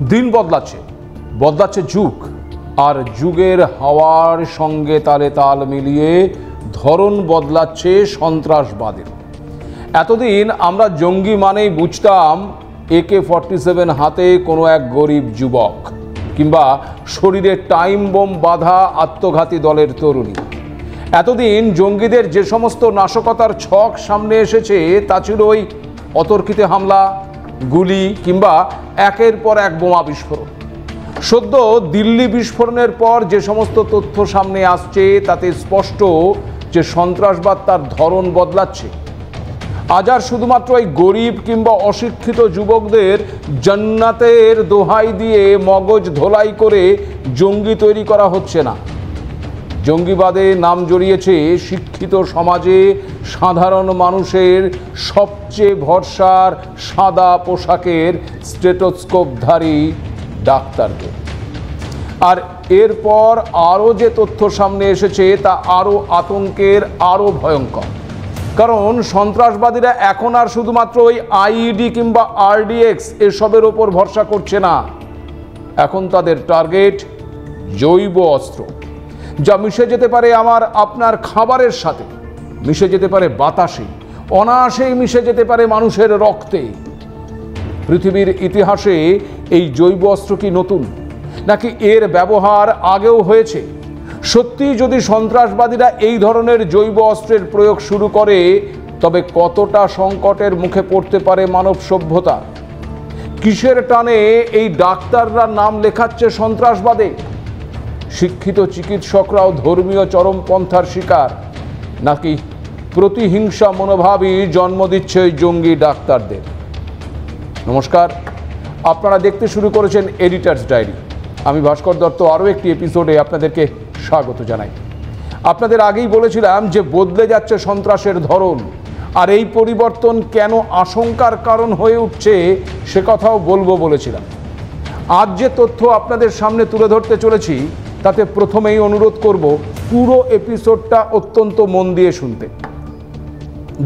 দিন বদলাচ্ছে, বদলাচ্ছে যুগ, আর যুগের হাওয়ার সঙ্গে তালে তাল মিলিয়ে ধরন বদলাচ্ছে সন্ত্রাসবাদের। এতদিন আমরা জঙ্গি মানেই বুঝতাম AK-47 হাতে কোনো এক গরিব যুবক কিংবা শরীরে টাইম বোম বাঁধা আত্মঘাতী দলের তরুণী। এতদিন জঙ্গিদের যে সমস্ত নাশকতার ছক সামনে এসেছে তা ছিল ওই অতর্কিত হামলা, গুলি কিংবা একের পর এক বোমা বিস্ফোরণ। সদ্য দিল্লি বিস্ফোরণের পর যে সমস্ত তথ্য সামনে আসছে তাতে স্পষ্ট যে সন্ত্রাসবাদ তার ধরন বদলাচ্ছে। আজ আর শুধুমাত্র এই গরিব কিংবা অশিক্ষিত যুবকদের জান্নাতের দোহাই দিয়ে মগজ ধোলাই করে জঙ্গি তৈরি করা হচ্ছে না। জঙ্গিবাদে নাম জড়িয়েছে শিক্ষিত সমাজে সাধারণ মানুষের সবচেয়ে ভরসার সাদা পোশাকের স্টেথোস্কোপধারী ডাক্তারদের। আর এরপর আরও যে তথ্য সামনে এসেছে তা আরও আতঙ্কের, আরও ভয়ঙ্কর। কারণ সন্ত্রাসবাদীরা এখন আর শুধুমাত্র ওই IED কিংবা RDX এসবের ওপর ভরসা করছে না। এখন তাদের টার্গেট জৈব অস্ত্র, যা মিশে যেতে পারে আমার আপনার খাবারের সাথে, মিশে যেতে পারে বাতাসে, অনায়াসেই মিশে যেতে পারে মানুষের রক্তে। পৃথিবীর ইতিহাসে এই জৈব অস্ত্র কি নতুন, নাকি এর ব্যবহার আগেও হয়েছে? সত্যি যদি সন্ত্রাসবাদীরা এই ধরনের জৈব অস্ত্রের প্রয়োগ শুরু করে, তবে কতটা সংকটের মুখে পড়তে পারে মানব সভ্যতা? কিসের টানে এই ডাক্তাররা নাম লেখাচ্ছে সন্ত্রাসবাদে? শিক্ষিত চিকিৎসকরাও ধর্মীয় চরমপন্থার শিকার, নাকি প্রতিহিংসা মনোভাবই জন্ম দিচ্ছে ওই জঙ্গি ডাক্তারদের? নমস্কার, আপনারা দেখতে শুরু করেছেন এডিটার্স ডায়েরি। আমি ভাস্কর দত্ত আরও একটি এপিসোডে আপনাদেরকে স্বাগত জানাই। আপনাদের আগেই বলেছিলাম যে বদলে যাচ্ছে সন্ত্রাসের ধরন, আর এই পরিবর্তন কেন আশঙ্কার কারণ হয়ে উঠছে সে কথাও বলবো বলেছিলাম। আজ যে তথ্য আপনাদের সামনে তুলে ধরতে চলেছি তাতে প্রথমেই অনুরোধ করব পুরো এপিসোডটা অত্যন্ত মন দিয়ে শুনতে।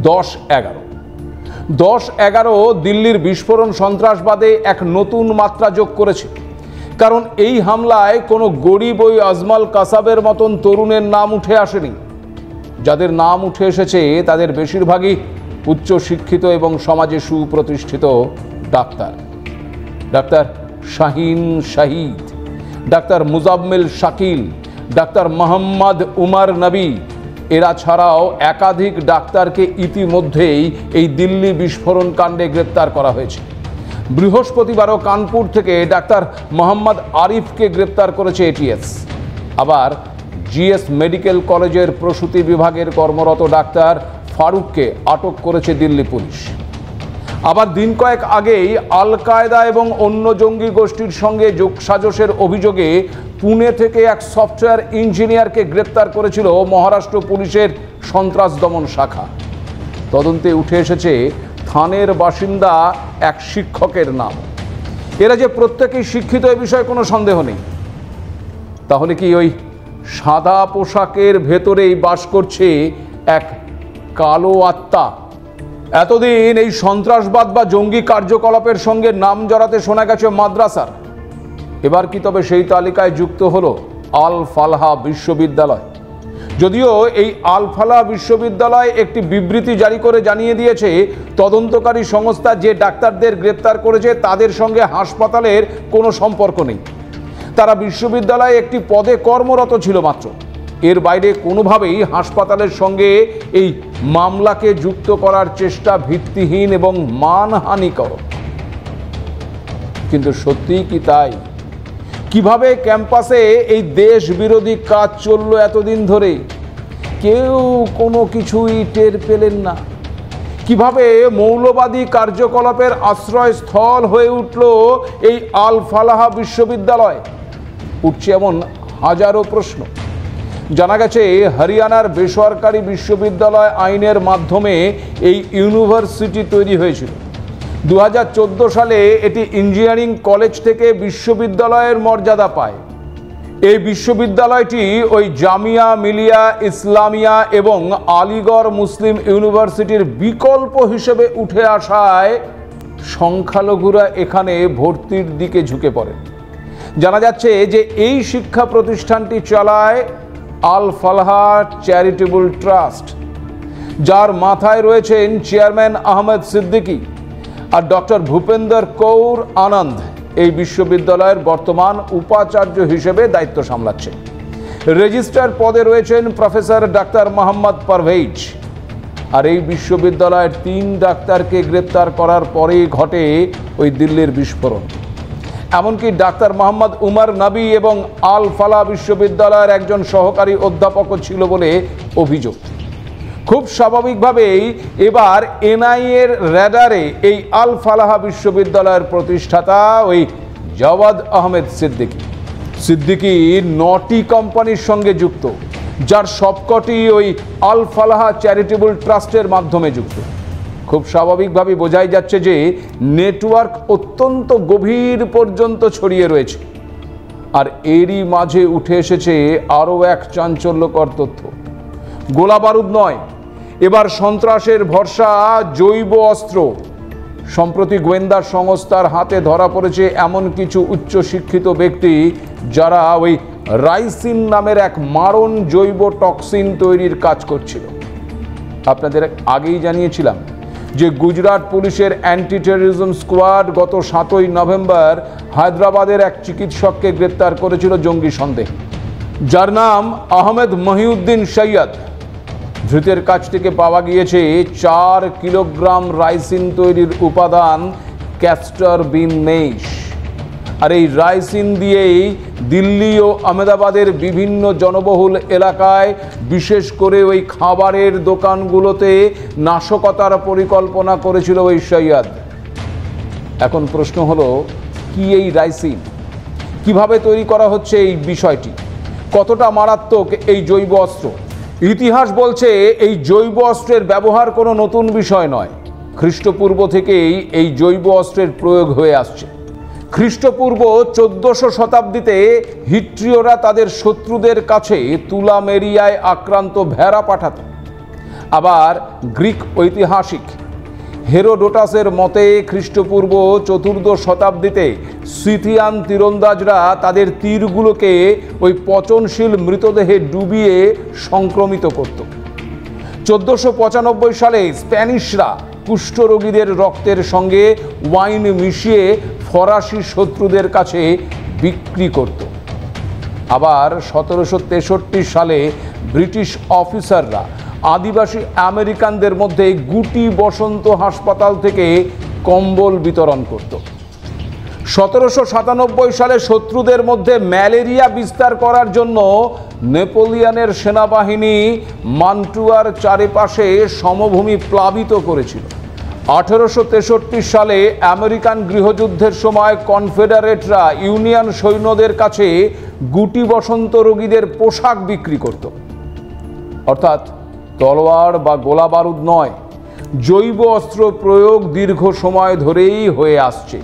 10/11 দিল্লির বিস্ফোরণ সন্ত্রাসবাদে এক নতুন মাত্রা যোগ করেছে। কারণ এই হামলায় কোনো গরিব ওই আজমল কাসাবের মতন তরুণের নাম উঠে আসেনি। যাদের নাম উঠে এসেছে তাদের বেশিরভাগই উচ্চশিক্ষিত এবং সমাজে সুপ্রতিষ্ঠিত doctor. Doctor Shaheen Shahid, doctor Muzammil Shakil, doctor Mohammad Umar Nabi, এরা ছাড়াও একাধিক ডাক্তারকে ইতিমধ্যেই এই দিল্লি বিস্ফোরণ কাণ্ডে গ্রেপ্তার করা হয়েছে। বৃহস্পতিবারও কানপুর থেকে ডাক্তার মোহাম্মদ আরিফকে গ্রেপ্তার করেছে ATS। আবার GS মেডিকেল কলেজের প্রসূতি বিভাগের কর্মরত ডাক্তার ফারুককে আটক করেছে দিল্লি পুলিশ। আবার দিন কয়েক আগেই আল কায়দা এবং অন্য জঙ্গি গোষ্ঠীর সঙ্গে যোগসাজশের অভিযোগে পুনে থেকে এক সফটওয়্যার ইঞ্জিনিয়ারকে গ্রেপ্তার করেছিল মহারাষ্ট্র পুলিশের সন্ত্রাস দমন শাখা। তদন্তে উঠে এসেছে থানের বাসিন্দা এক শিক্ষকের নাম। এরা যে প্রত্যেকেই শিক্ষিত এ বিষয়ে কোনো সন্দেহ নেই। তাহলে কি ওই সাদা পোশাকের ভেতরেই বাস করছে এক কালো আত্মা? এতদিন এই সন্ত্রাসবাদ বা জঙ্গি কার্যকলাপের সঙ্গে নাম জড়াতে শোনা গেছে মাদ্রাসার। এবার কি তবে সেই তালিকায় যুক্ত হলো আল ফালাহ বিশ্ববিদ্যালয়? যদিও এই আল ফালাহ বিশ্ববিদ্যালয় একটি বিবৃতি জারি করে জানিয়ে দিয়েছে তদন্তকারী সংস্থা যে ডাক্তারদের গ্রেপ্তার করেছে তাদের সঙ্গে হাসপাতালের কোনো সম্পর্ক নেই। তারা বিশ্ববিদ্যালয়ে একটি পদে কর্মরত ছিল মাত্র। এর বাইরে কোনোভাবেই হাসপাতালের সঙ্গে এই মামলাকে যুক্ত করার চেষ্টা ভিত্তিহীন এবং মানহানিকর। কিন্তু সত্যিই কি তাই? কিভাবে ক্যাম্পাসে এই দেশ বিরোধী কাজ চললো এতদিন ধরে? কেউ কোনো কিছুই টের পেলেন না। কিভাবে মৌলবাদী কার্যকলাপের আশ্রয়স্থল হয়ে উঠল এই আল ফালাহ বিশ্ববিদ্যালয়? উঠছে এমন হাজারো প্রশ্ন। জানা গেছে হরিয়ানার বেসরকারি বিশ্ববিদ্যালয় আইনের মাধ্যমে এই ইউনিভার্সিটি তৈরি হয়েছিল। 2014 সালে এটি ইঞ্জিনিয়ারিং কলেজ থেকে বিশ্ববিদ্যালয়ের মর্যাদা পায়। এই বিশ্ববিদ্যালয়টি ওই জামিয়া মিলিয়া ইসলামিয়া এবং আলিগড় মুসলিম ইউনিভার্সিটির বিকল্প হিসেবে উঠে আসায় সংখ্যালঘুরা এখানে ভর্তির দিকে ঝুঁকে পড়ে। জানা যাচ্ছে যে এই শিক্ষা প্রতিষ্ঠানটি চালায় আল ফালাহা চ্যারিটেবল ট্রাস্ট, যার মাথায় রয়েছেন চেয়ারম্যান আহমেদ সিদ্দিকী আর ডক্টর ভূপেন্দর কৌর আনন্দ। এই বিশ্ববিদ্যালয়ের বর্তমান উপাচার্য হিসেবে দায়িত্ব সামলাচ্ছেন। রেজিস্ট্রার পদে রয়েছেন প্রফেসর ডাক্তার মোহাম্মদ পারভেজ। আর এই বিশ্ববিদ্যালয়ের 3 ডাক্তারকে গ্রেপ্তার করার পরেই ঘটে ওই দিল্লির বিস্ফোরণ। এমনকি ডাক্তার মোহাম্মদ উমর নবী এবং আল ফালাহ বিশ্ববিদ্যালয়ের একজন সহকারী অধ্যাপকও ছিল বলে অভিযোগ। খুব স্বাভাবিকভাবেই এবার এনআইএর র্যাডারে এই আল ফালাহ বিশ্ববিদ্যালয়ের প্রতিষ্ঠাতা ওই জাওয়াদ আহমেদ সিদ্দিকী 9টি কোম্পানির সঙ্গে যুক্ত, যার সবকটি ওই আল ফালাহ চ্যারিটেবল ট্রাস্টের মাধ্যমে যুক্ত। খুব স্বাভাবিকভাবে বোঝাই যাচ্ছে যে নেটওয়ার্ক অত্যন্ত গভীর পর্যন্ত ছড়িয়ে রয়েছে। আর এরই মাঝে উঠে এসেছে আরও এক চাঞ্চল্যকর তথ্য। গোলা বারুদ নয়, এবার সন্ত্রাসের ভরসা জৈব অস্ত্র। সম্প্রতি গোয়েন্দা সংস্থার হাতে ধরা পড়েছে এমন কিছু উচ্চশিক্ষিত ব্যক্তি যারা ওই রাইসিন নামের এক মারণ জৈব টক্সিন তৈরির কাজ করছিল। আপনাদের আগেই জানিয়েছিলাম যে গুজরাট পুলিশের অ্যান্টি টেররিজম স্কোয়াড গত 7ই নভেম্বর হায়দ্রাবাদের এক চিকিৎসককে গ্রেপ্তার করেছিল জঙ্গি সন্দেহে, যার নাম আহমেদ মহিউদ্দিন সৈয়দ। ধৃতের কাছ থেকে পাওয়া গিয়েছে 4 কিলোগ্রাম রাইসিন তৈরির উপাদান ক্যাস্টর বিন মেইশ। আর এই রাইসিন দিয়েই দিল্লি ও আহমেদাবাদের বিভিন্ন জনবহুল এলাকায়, বিশেষ করে ওই খাবারের দোকানগুলোতে নাশকতার পরিকল্পনা করেছিল ওই সৈয়দ। এখন প্রশ্ন হলো, কি এই রাইসিন, কিভাবে তৈরি করা হচ্ছে এই বিষয়টি, কতটা মারাত্মক এই জৈব অস্ত্র? ইতিহাস বলছে এই জৈব অস্ত্রের ব্যবহার কোনো নতুন বিষয় নয়। খ্রিস্টপূর্ব থেকেই এই জৈব অস্ত্রের প্রয়োগ হয়ে আসছে। খ্রিস্টপূর্ব 1400 শতাব্দীতে হিট্রিয়রা তাদের শত্রুদের কাছে তুলামেরিয়ায় আক্রান্ত ভেড়া পাঠাত। আবার গ্রিক ঐতিহাসিক হেরোডোটাসের মতে খ্রিস্টপূর্ব 4র্দশ শতাব্দীতে সিথিয়ান তীরন্দাজরা তাদের তীরগুলোকে ওই পচনশীল মৃতদেহে ডুবিয়ে সংক্রমিত করত। 1495 সালে স্প্যানিশরা কুষ্ঠরোগীদের রক্তের সঙ্গে ওয়াইন মিশিয়ে ফরাসি শত্রুদের কাছে বিক্রি করত। আবার 1763 সালে ব্রিটিশ অফিসাররা আদিবাসী আমেরিকানদের মধ্যে গুটি বসন্ত হাসপাতাল থেকে কম্বল বিতরণ করত। 1797 সালে শত্রুদের মধ্যে ম্যালেরিয়া বিস্তার করার জন্য নেপোলিয়নের সেনাবাহিনী মান্টুয়ার চারিপাশে সমভূমি প্লাবিত করেছিল। 1863 সালে আমেরিকান গৃহযুদ্ধের সময় কনফেডারেটরা ইউনিয়ন সৈন্যদের কাছে গুটি বসন্ত রোগীদের পোশাক বিক্রি করত। অর্থাৎ তলোয়ার বা গোলা বারুদ নয়, জৈব অস্ত্র প্রয়োগ দীর্ঘ সময় ধরেই হয়ে আসছে।